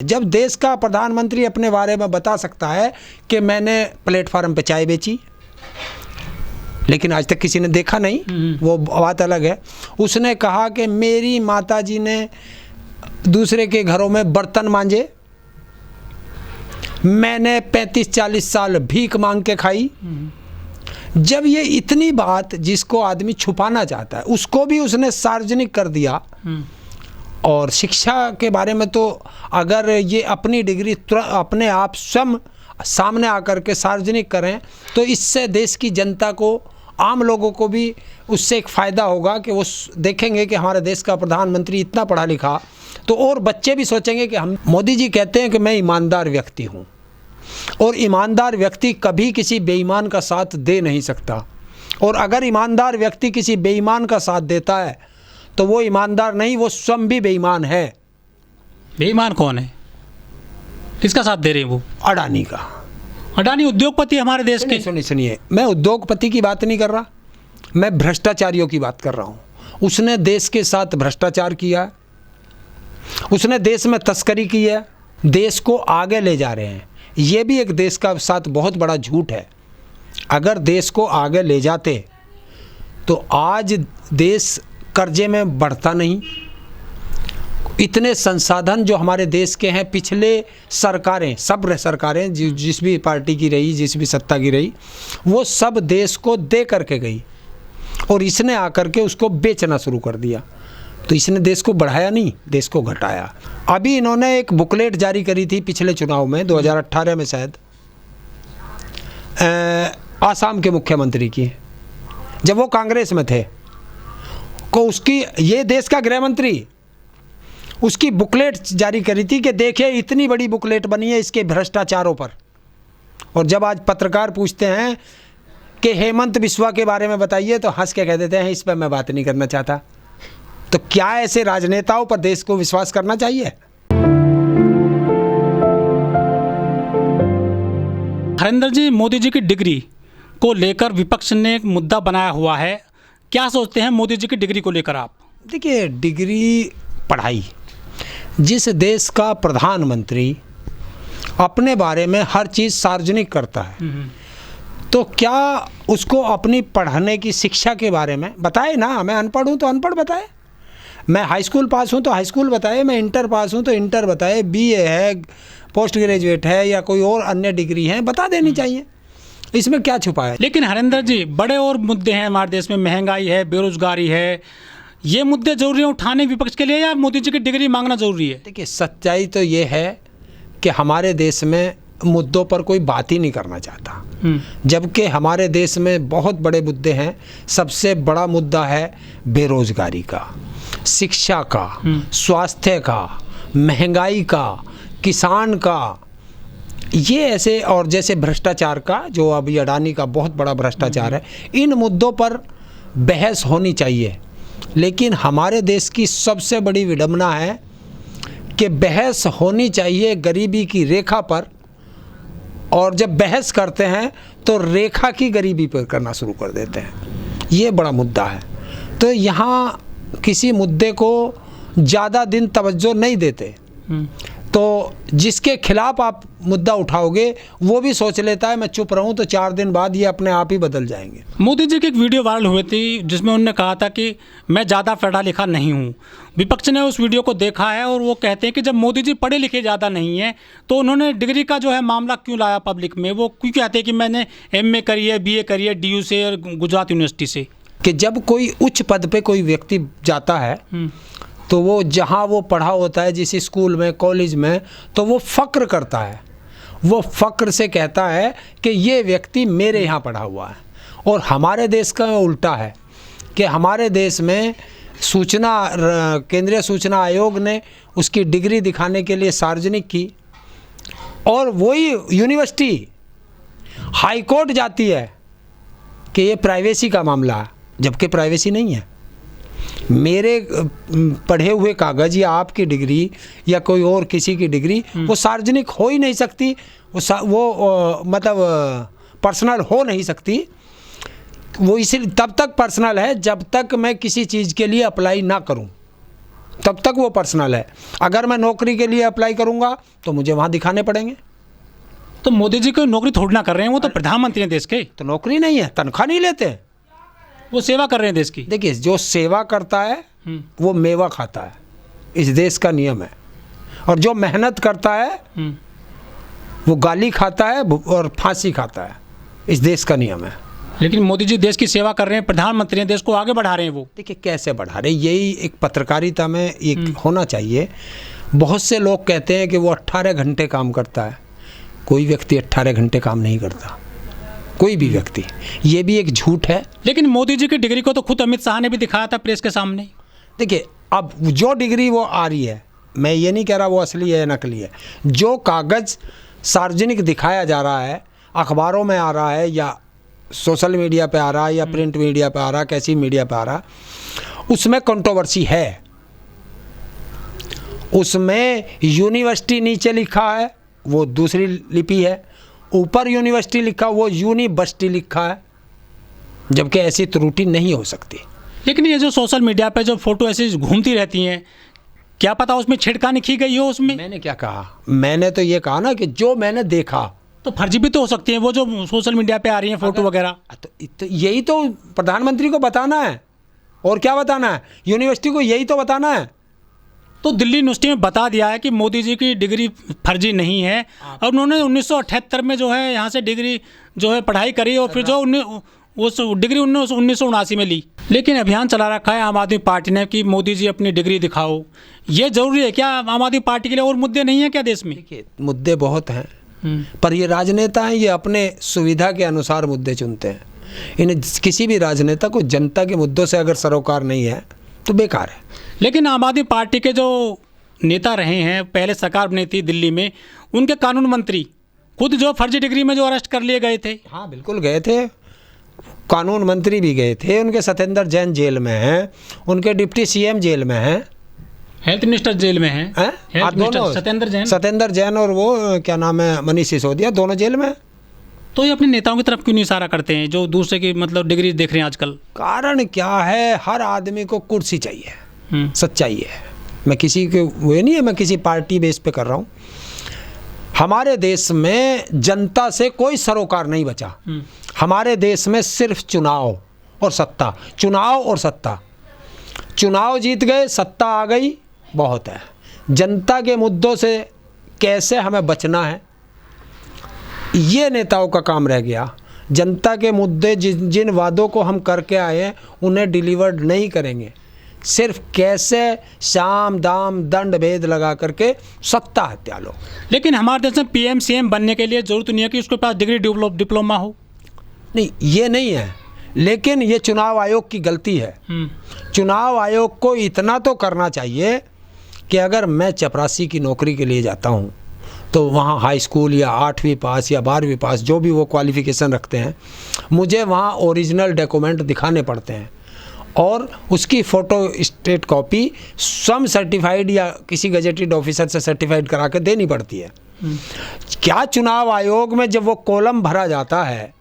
जब देश का प्रधानमंत्री अपने बारे में बता सकता है कि मैंने प्लेटफार्म पे चाय बेची, लेकिन आज तक किसी ने देखा नहीं, वो बात अलग है। उसने कहा कि मेरी माताजी ने दूसरे के घरों में बर्तन मांजे, मैंने 35-40 साल भीख मांग के खाई। जब ये इतनी बात जिसको आदमी छुपाना चाहता है उसको भी उसने सार्वजनिक कर दिया। और शिक्षा के बारे में तो अगर ये अपनी डिग्री अपने आप स्वयं सामने आकर के सार्वजनिक करें तो इससे देश की जनता को, आम लोगों को भी उससे एक फ़ायदा होगा कि वो देखेंगे कि हमारे देश का प्रधानमंत्री इतना पढ़ा लिखा, तो और बच्चे भी सोचेंगे कि हम, मोदी जी कहते हैं कि मैं ईमानदार व्यक्ति हूँ, और ईमानदार व्यक्ति कभी किसी बेईमान का साथ दे नहीं सकता। और अगर ईमानदार व्यक्ति किसी बेईमान का साथ देता है तो वो ईमानदार नहीं, वो स्वयं भी बेईमान है। बेईमान कौन है, किसका साथ दे रहे हैं वो? अडानी का। अडानी उद्योगपति हमारे देश के। सुनिए, मैं उद्योगपति की बात नहीं कर रहा, मैं भ्रष्टाचारियों की बात कर रहा हूँ। उसने देश के साथ भ्रष्टाचार किया, उसने देश में तस्करी की है, देश को आगे ले जा रहे हैं। ये भी एक देश का साथ बहुत बड़ा झूठ है। अगर देश को आगे ले जाते तो आज देश कर्जे में बढ़ता नहीं। इतने संसाधन जो हमारे देश के हैं, पिछले सरकारें, सब सरकारें जिस भी पार्टी की रही, जिस भी सत्ता की रही, वो सब देश को दे करके गई, और इसने आकर के उसको बेचना शुरू कर दिया। तो इसने देश को बढ़ाया नहीं, देश को घटाया। अभी इन्होंने एक बुकलेट जारी करी थी पिछले चुनाव में, 2018 में शायद, आसाम के मुख्यमंत्री की, जब वो कांग्रेस में थे, को उसकी, ये देश का गृह मंत्री, उसकी बुकलेट जारी करी थी कि देखिए इतनी बड़ी बुकलेट बनी है इसके भ्रष्टाचारों पर। और जब आज पत्रकार पूछते हैं कि हेमंत बिस्वा के बारे में बताइए, तो हंस के कह देते हैं इस पर मैं बात नहीं करना चाहता। तो क्या ऐसे राजनेताओं पर देश को विश्वास करना चाहिए? हरिंदर जी, मोदी जी की डिग्री को लेकर विपक्ष ने एक मुद्दा बनाया हुआ है, क्या सोचते हैं मोदी जी की डिग्री को लेकर आप? देखिए, डिग्री, पढ़ाई, जिस देश का प्रधानमंत्री अपने बारे में हर चीज़ सार्वजनिक करता है, तो क्या उसको अपनी पढ़ने की शिक्षा के बारे में बताए ना? मैं अनपढ़ हूँ तो अनपढ़ बताए, मैं हाई स्कूल पास हूँ तो हाई स्कूल बताए, मैं इंटर पास हूँ तो इंटर बताए, बीए है, पोस्ट ग्रेजुएट है या कोई और अन्य डिग्री है, बता देनी चाहिए। इसमें क्या छुपा है? लेकिन हरिंदर जी, बड़े और मुद्दे हैं हमारे देश में, महंगाई है, बेरोजगारी है, ये मुद्दे जरूरी है उठाने विपक्ष के लिए, या मोदी जी की डिग्री मांगना जरूरी है? देखिए, सच्चाई तो ये है कि हमारे देश में मुद्दों पर कोई बात ही नहीं करना चाहता, जबकि हमारे देश में बहुत बड़े मुद्दे हैं। सबसे बड़ा मुद्दा है बेरोजगारी का, शिक्षा का, स्वास्थ्य का, महंगाई का, किसान का, ये ऐसे, और जैसे भ्रष्टाचार का, जो अभी अडानी का बहुत बड़ा भ्रष्टाचार है। इन मुद्दों पर बहस होनी चाहिए। लेकिन हमारे देश की सबसे बड़ी विडंबना है कि बहस होनी चाहिए गरीबी की रेखा पर, और जब बहस करते हैं तो रेखा की गरीबी पर करना शुरू कर देते हैं। ये बड़ा मुद्दा है। तो यहाँ किसी मुद्दे को ज़्यादा दिन तवज्जो नहीं देते, तो जिसके खिलाफ आप मुद्दा उठाओगे वो भी सोच लेता है मैं चुप रहूं, तो 4 दिन बाद ये अपने आप ही बदल जाएंगे। मोदी जी की एक वीडियो वायरल हुई थी जिसमें उन्होंने कहा था कि मैं ज़्यादा पढ़ा लिखा नहीं हूं। विपक्ष ने उस वीडियो को देखा है और वो कहते हैं कि जब मोदी जी पढ़े लिखे ज़्यादा नहीं हैं तो उन्होंने डिग्री का जो है मामला क्यों लाया पब्लिक में? वो क्यों कहते हैं कि मैंने MA करी है, BA करी है DU से और गुजरात यूनिवर्सिटी से? कि जब कोई उच्च पद पे कोई व्यक्ति जाता है तो वो जहाँ वो पढ़ा होता है, जिस स्कूल में, कॉलेज में, तो वो फ़क्र करता है। वो फ़क्र से कहता है कि ये व्यक्ति मेरे यहाँ पढ़ा हुआ है। और हमारे देश का उल्टा है कि हमारे देश में केंद्रीय सूचना आयोग ने उसकी डिग्री दिखाने के लिए सार्वजनिक की, और वही यूनिवर्सिटी हाई कोर्ट जाती है कि ये प्राइवेसी का मामला है, जबकि प्राइवेसी नहीं है। मेरे पढ़े हुए कागज़ या आपकी डिग्री या कोई और किसी की डिग्री वो सार्वजनिक हो ही नहीं सकती, वो मतलब पर्सनल हो नहीं सकती। वो इसी तब तक पर्सनल है जब तक मैं किसी चीज़ के लिए अप्लाई ना करूं। तब तक वो पर्सनल है। अगर मैं नौकरी के लिए अप्लाई करूँगा तो मुझे वहाँ दिखाने पड़ेंगे। तो मोदी जी को नौकरी थोड़ी ना कर रहे हैं, वो तो प्रधानमंत्री हैं देश के। तो नौकरी नहीं है, तनख्वाह नहीं लेते, वो सेवा कर रहे हैं देश की। देखिए जो सेवा करता है वो मेवा खाता है, इस देश का नियम है। और जो मेहनत करता है वो गाली खाता है और फांसी खाता है, इस देश का नियम है। लेकिन मोदी जी देश की सेवा कर रहे हैं, प्रधानमंत्री हैं, देश को आगे बढ़ा रहे हैं वो। देखिए कैसे बढ़ा रहे, यही एक पत्रकारिता में एक होना चाहिए। बहुत से लोग कहते हैं कि वो 18 घंटे काम करता है, कोई व्यक्ति 18 घंटे काम नहीं करता, कोई भी व्यक्ति, ये भी एक झूठ है। लेकिन मोदी जी की डिग्री को तो खुद अमित शाह ने भी दिखाया था प्रेस के सामने। देखिए अब जो डिग्री वो आ रही है, मैं ये नहीं कह रहा वो असली है या नकली है, जो कागज़ सार्वजनिक दिखाया जा रहा है, अखबारों में आ रहा है या सोशल मीडिया पे आ रहा है या प्रिंट मीडिया पे आ रहा है, कैसी मीडिया पे आ रहा है, उसमें कंट्रोवर्सी है। उसमें यूनिवर्सिटी नीचे लिखा है वो दूसरी लिपि है, ऊपर यूनिवर्सिटी लिखा वो यूनिवर्सिटी लिखा है, जबकि ऐसी त्रुटि नहीं हो सकती। लेकिन ये जो सोशल मीडिया पे जो फोटो ऐसी घूमती रहती हैं, क्या पता उसमें छेड़खानी की गई हो उसमें। मैंने क्या कहा, मैंने तो ये कहा ना कि जो मैंने देखा। तो फर्जी भी तो हो सकती है वो जो सोशल मीडिया पे आ रही हैं फोटो वगैरह। तो यही तो प्रधानमंत्री को बताना है, और क्या बताना है, यूनिवर्सिटी को यही तो बताना है। तो दिल्ली यूनिवर्सिटी में बता दिया है कि मोदी जी की डिग्री फर्जी नहीं है, और उन्होंने 1978 में जो है यहाँ से डिग्री जो है पढ़ाई करी, और फिर जो उस डिग्री 1979 में ली। लेकिन अभियान चला रखा है आम आदमी पार्टी ने कि मोदी जी अपनी डिग्री दिखाओ। ये जरूरी है क्या आम आदमी पार्टी के लिए? और मुद्दे नहीं है क्या देश में? देखिए मुद्दे बहुत हैं, पर ये राजनेता हैं, ये अपने सुविधा के अनुसार मुद्दे चुनते हैं। इन्हें किसी भी राजनेता को जनता के मुद्दों से अगर सरोकार नहीं है तो बेकार है। लेकिन आम आदमी पार्टी के जो नेता रहे हैं, पहले सरकार बनी थी दिल्ली में, उनके कानून मंत्री खुद जो फर्जी डिग्री में जो अरेस्ट कर लिए गए थे। हाँ बिल्कुल गए थे, कानून मंत्री भी गए थे, उनके सत्येंद्र जैन जेल में हैं, उनके डिप्टी सीएम जेल में हैं, हेल्थ मिनिस्टर जेल में हैं, सत्येंद्र जैन और वो क्या नाम है मनीष सिसोदिया, दोनों जेल में। तो ये अपने नेताओं की तरफ क्यों नहीं इशारा करते हैं जो दूसरे की मतलब डिग्री देख रहे हैं आजकल? कारण क्या है, हर आदमी को कुर्सी चाहिए, सच्चाई है। मैं किसी के वो नहीं है, मैं किसी पार्टी बेस पे कर रहा हूँ। हमारे देश में जनता से कोई सरोकार नहीं बचा। हमारे देश में सिर्फ चुनाव और सत्ता, चुनाव और सत्ता। चुनाव जीत गए, सत्ता आ गई, बहुत है। जनता के मुद्दों से कैसे हमें बचना है, ये नेताओं का काम रह गया। जनता के मुद्दे जिन वादों को हम करके आए हैं उन्हें डिलीवर्ड नहीं करेंगे, सिर्फ कैसे शाम दाम दंड भेद लगा करके सत्ता हत्या लो। लेकिन हमारे देश में पीएम सीएम बनने के लिए जरूरत नहीं है कि उसके पास डिग्री डिप्लोमा हो। नहीं, ये नहीं है, लेकिन ये चुनाव आयोग की गलती है। चुनाव आयोग को इतना तो करना चाहिए कि अगर मैं चपरासी की नौकरी के लिए जाता हूँ तो वहाँ हाई स्कूल या 8वीं पास या 12वीं पास जो भी वो क्वालिफ़िकेशन रखते हैं, मुझे वहाँ ओरिजिनल डॉक्यूमेंट दिखाने पड़ते हैं और उसकी फ़ोटो स्टेट कॉपी स्वयं सर्टिफाइड या किसी गजेटेड ऑफिसर से सर्टिफाइड करा के देनी पड़ती है। क्या चुनाव आयोग में जब वो कॉलम भरा जाता है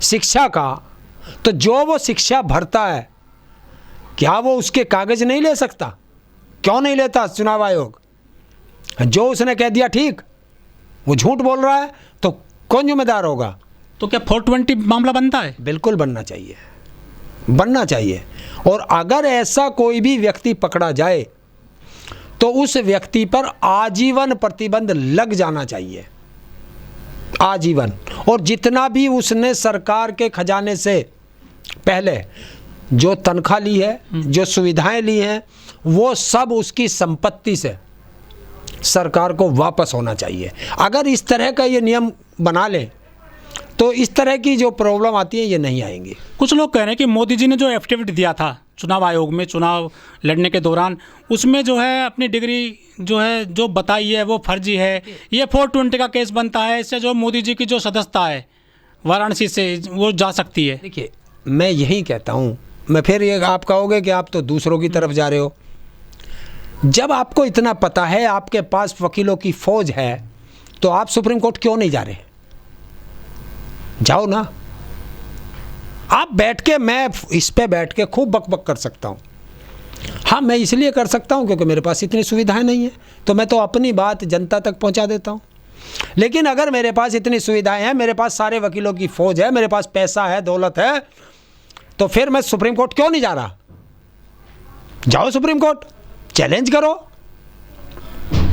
शिक्षा का, तो जो वो शिक्षा भरता है क्या वो उसके कागज़ नहीं ले सकता? क्यों नहीं लेता चुनाव आयोग? जो उसने कह दिया ठीक, वो झूठ बोल रहा है तो कौन जिम्मेदार होगा? तो क्या 420 मामला बनता है? बिल्कुल बनना चाहिए, बनना चाहिए। और अगर ऐसा कोई भी व्यक्ति पकड़ा जाए तो उस व्यक्ति पर आजीवन प्रतिबंध लग जाना चाहिए, आजीवन। और जितना भी उसने सरकार के खजाने से पहले जो तनख्वाह ली है, जो सुविधाएं ली हैं, वो सब उसकी संपत्ति से सरकार को वापस होना चाहिए। अगर इस तरह का ये नियम बना ले तो इस तरह की जो प्रॉब्लम आती है ये नहीं आएंगी। कुछ लोग कह रहे हैं कि मोदी जी ने जो एफिडेविट दिया था चुनाव आयोग में चुनाव लड़ने के दौरान, उसमें जो है अपनी डिग्री जो है जो बताई है वो फर्जी है, ये 420 का केस बनता है, इससे जो मोदी जी की जो सदस्यता है वाराणसी से वो जा सकती है। देखिए मैं यही कहता हूँ, मैं फिर ये आप कहोगे कि आप तो दूसरों की तरफ जा रहे हो। जब आपको इतना पता है, आपके पास वकीलों की फौज है, तो आप सुप्रीम कोर्ट क्यों नहीं जा रहे? जाओ ना। आप बैठ के, मैं इस पे बैठ के खूब बकबक कर सकता हूँ। हाँ, मैं इसलिए कर सकता हूँ क्योंकि मेरे पास इतनी सुविधाएं नहीं है, तो मैं तो अपनी बात जनता तक पहुँचा देता हूँ। लेकिन अगर मेरे पास इतनी सुविधाएं हैं, मेरे पास सारे वकीलों की फौज है, मेरे पास पैसा है, दौलत है, तो फिर मैं सुप्रीम कोर्ट क्यों नहीं जा रहा? जाओ सुप्रीम कोर्ट, चैलेंज करो।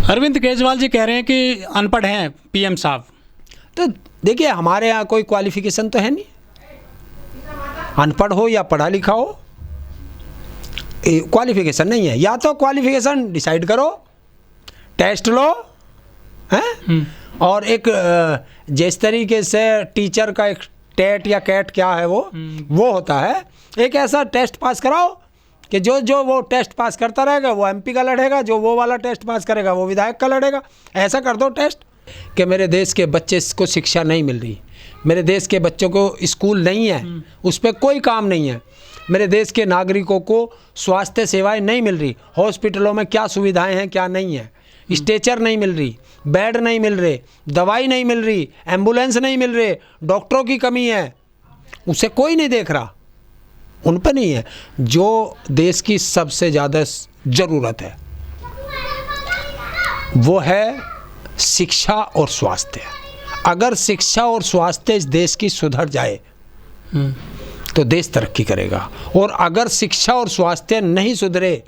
अरविंद केजरीवाल जी कह रहे हैं कि अनपढ़ हैं पीएम साहब। तो देखिए, हमारे यहाँ कोई क्वालिफिकेशन तो है नहीं, अनपढ़ हो या पढ़ा लिखा हो, क्वालिफिकेशन नहीं है। या तो क्वालिफिकेशन डिसाइड करो, टेस्ट लो, हैं, और एक जिस तरीके से टीचर का एक टेट या कैट क्या है वो होता है, एक ऐसा टेस्ट पास कराओ कि जो वो टेस्ट पास करता रहेगा वो एमपी का लड़ेगा, जो वो वाला टेस्ट पास करेगा वो विधायक का लड़ेगा। ऐसा कर दो टेस्ट कि मेरे देश के बच्चे को शिक्षा नहीं मिल रही, मेरे देश के बच्चों को स्कूल नहीं है, उस पर कोई काम नहीं है, मेरे देश के नागरिकों को स्वास्थ्य सेवाएं नहीं मिल रही, हॉस्पिटलों में क्या सुविधाएं हैं क्या नहीं है, स्ट्रेचर नहीं मिल रही, बेड नहीं मिल रहे, दवाई नहीं मिल रही, एम्बुलेंस नहीं मिल रहे, डॉक्टरों की कमी है, उसे कोई नहीं देख रहा, उन पर नहीं है। जो देश की सबसे ज़्यादा ज़रूरत है वो है शिक्षा और स्वास्थ्य। अगर शिक्षा और स्वास्थ्य इस देश की सुधर जाए तो देश तरक्की करेगा, और अगर शिक्षा और स्वास्थ्य नहीं सुधरे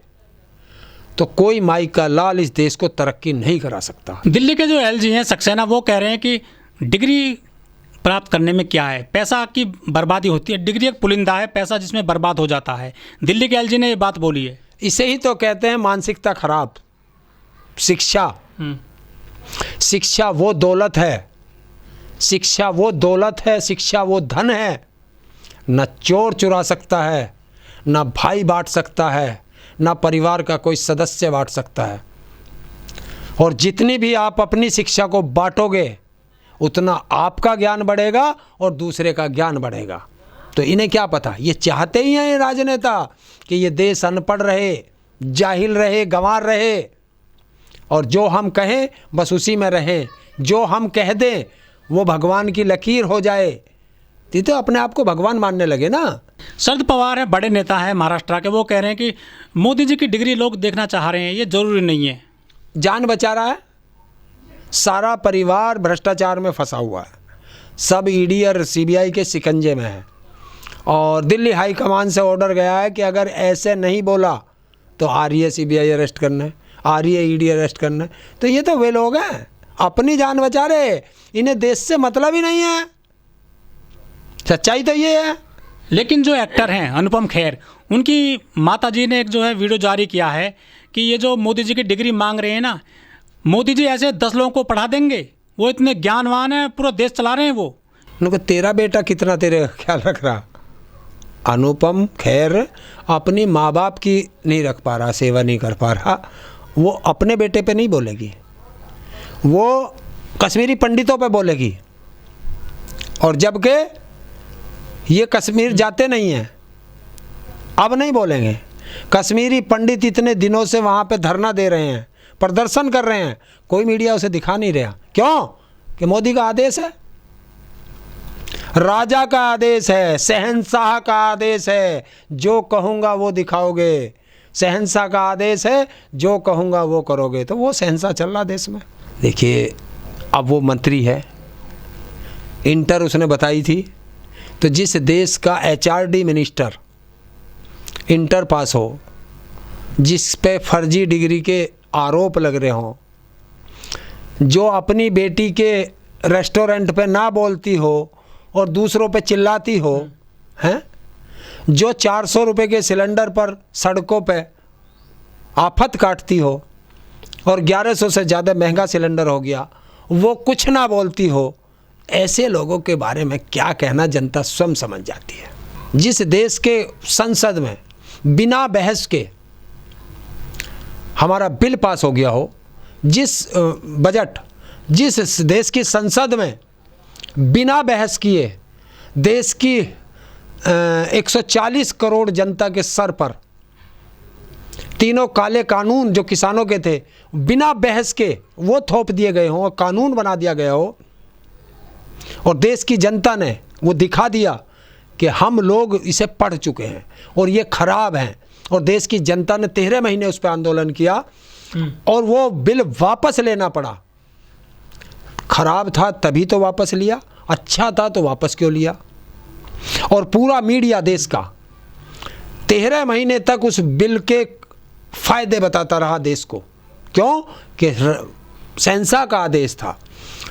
तो कोई माई का लाल इस देश को तरक्की नहीं करा सकता। दिल्ली के जो एलजी हैं सक्सेना, वो कह रहे हैं कि डिग्री प्राप्त करने में क्या है, पैसा की बर्बादी होती है, डिग्री एक पुलिंदा है, पैसा जिसमें बर्बाद हो जाता है। दिल्ली के एलजी ने ये बात बोली है। इसे ही तो कहते हैं मानसिकता खराब। शिक्षा वो दौलत है, शिक्षा वो दौलत है, शिक्षा वो धन है, न चोर चुरा सकता है, न भाई बांट सकता है, न परिवार का कोई सदस्य बांट सकता है। और जितनी भी आप अपनी शिक्षा को बांटोगे उतना आपका ज्ञान बढ़ेगा और दूसरे का ज्ञान बढ़ेगा। तो इन्हें क्या पता, ये चाहते ही हैं ये राजनेता कि ये देश अनपढ़ रहे, जाहिल रहे, गंवार रहे, और जो हम कहें बस उसी में रहें, जो हम कह दें वो भगवान की लकीर हो जाए। तो अपने आप को भगवान मानने लगे ना। शरद पवार है, बड़े नेता हैं महाराष्ट्र के, वो कह रहे हैं कि मोदी जी की डिग्री लोग देखना चाह रहे हैं, ये जरूरी नहीं है। जान बचा रहा है, सारा परिवार भ्रष्टाचार में फंसा हुआ है, सब ईडी और सीबीआई के शिकंजे में है, और दिल्ली हाई कमान से ऑर्डर गया है कि अगर ऐसे नहीं बोला तो आ रही है सीबीआई अरेस्ट करने, आ रही है ईडी अरेस्ट करने। तो ये तो वे लोग हैं अपनी जान बचा रहे, इन्हें देश से मतलब ही नहीं है, सच्चाई तो ये है। लेकिन जो एक्टर हैं अनुपम खेर, उनकी माताजी ने एक जो है वीडियो जारी किया है कि ये जो मोदी जी की डिग्री मांग रहे हैं ना, मोदी जी ऐसे 10 लोगों को पढ़ा देंगे, वो इतने ज्ञानवान हैं, पूरा देश चला रहे हैं वो। उनको तेरा बेटा कितना तेरे ख्याल रख रहा। अनुपम खेर अपनी माँ बाप की नहीं रख पा रहा, सेवा नहीं कर पा रहा, वो अपने बेटे पे नहीं बोलेगी, वो कश्मीरी पंडितों पे बोलेगी। और जबकि ये कश्मीर जाते नहीं हैं, अब नहीं बोलेंगे। कश्मीरी पंडित इतने दिनों से वहाँ पे धरना दे रहे हैं, प्रदर्शन कर रहे हैं, कोई मीडिया उसे दिखा नहीं रहा। क्यों? कि मोदी का आदेश है, राजा का आदेश है, शहंशाह का आदेश है, जो कहूँगा वो दिखाओगे, शहंशाह का आदेश है, जो कहूँगा वो करोगे। तो वो शहंशाह चल रहा देश में। देखिए, अब वो मंत्री है, इंटर उसने बताई थी, तो जिस देश का एचआरडी मिनिस्टर इंटर पास हो, जिस पे फर्जी डिग्री के आरोप लग रहे हों, जो अपनी बेटी के रेस्टोरेंट पे ना बोलती हो और दूसरों पे चिल्लाती हो, हैं, जो 400 रुपये के सिलेंडर पर सड़कों पे आफत काटती हो और 1100 से ज़्यादा महंगा सिलेंडर हो गया, वो कुछ ना बोलती हो, ऐसे लोगों के बारे में क्या कहना जनता स्वयं समझ जाती है। जिस देश के संसद में बिना बहस के हमारा बिल पास हो गया हो, जिस देश की संसद में बिना बहस किए देश की 140 करोड़ जनता के सर पर तीनों काले कानून जो किसानों के थे बिना बहस के वो थोप दिए गए हों, कानून बना दिया गया हो, और देश की जनता ने वो दिखा दिया कि हम लोग इसे पढ़ चुके हैं और ये खराब हैं और देश की जनता ने 13 महीने उस पर आंदोलन किया और वो बिल वापस लेना पड़ा। खराब था तभी तो वापस लिया, अच्छा था तो वापस क्यों लिया? और पूरा मीडिया देश का 13 महीने तक उस बिल के फायदे बताता रहा देश को। क्यों? कि शहंशाह का आदेश था।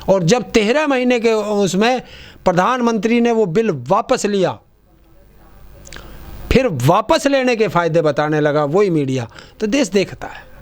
और जब 13 महीने के उसमें प्रधानमंत्री ने वो बिल वापस लिया, फिर वापस लेने के फायदे बताने लगा वही मीडिया, तो देश देखता है।